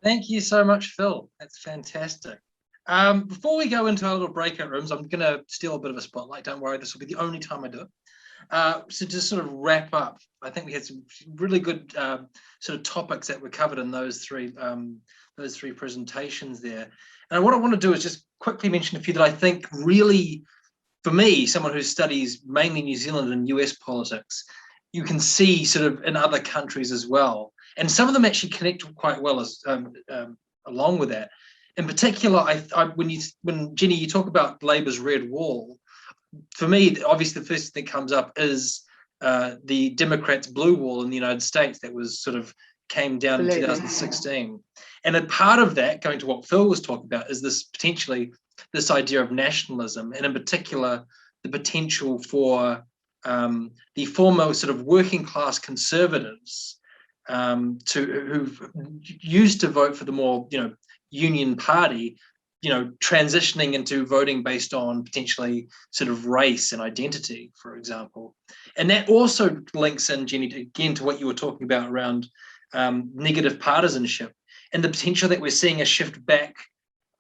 Thank you so much, Phil. That's fantastic. Before we go into our little breakout rooms, I'm going to steal a bit of a spotlight. Don't worry, this will be the only time I do it. So just sort of wrap up, I think we had some really good sort of topics that were covered in those three presentations there. And what I want to do is just quickly mention a few that I think really, for me, someone who studies mainly New Zealand and US politics, you can see sort of in other countries as well. And some of them actually connect quite well as along with that. In particular, when Jenny, you talk about Labour's red wall, for me, obviously the first thing that comes up is the Democrats' blue wall in the United States that was sort of came down in 2016. And a part of that, going to what Phil was talking about, is this potentially this idea of nationalism, and in particular, the potential for the former sort of working class conservatives who've used to vote for the more, union party, transitioning into voting based on potentially sort of race and identity, for example. And that also links in, Jenny, again, to what you were talking about around negative partisanship and the potential that we're seeing a shift back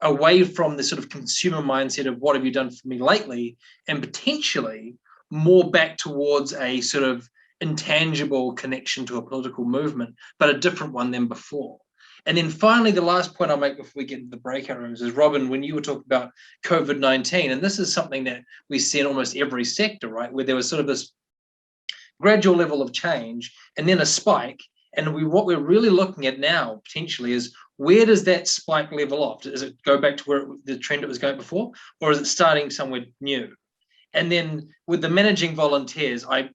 away from the sort of consumer mindset of what have you done for me lately, and potentially more back towards a sort of intangible connection to a political movement, but a different one than before. And then finally, the last point I'll make before we get into the breakout rooms is, Robin, when you were talking about COVID-19, and this is something that we see in almost every sector, right, where there was sort of this gradual level of change and then a spike. And what we're really looking at now, potentially, is where does that spike level off? Does it go back to where the trend it was going before, or is it starting somewhere new? And then with the managing volunteers, I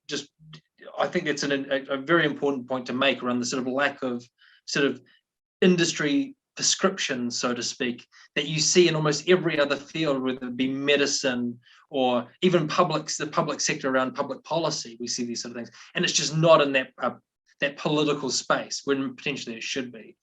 think that's a very important point to make around the sort of lack of sort of industry prescription, so to speak, that you see in almost every other field, whether it be medicine or even the public sector around public policy. We see these sort of things, and it's just not in that political space when potentially it should be.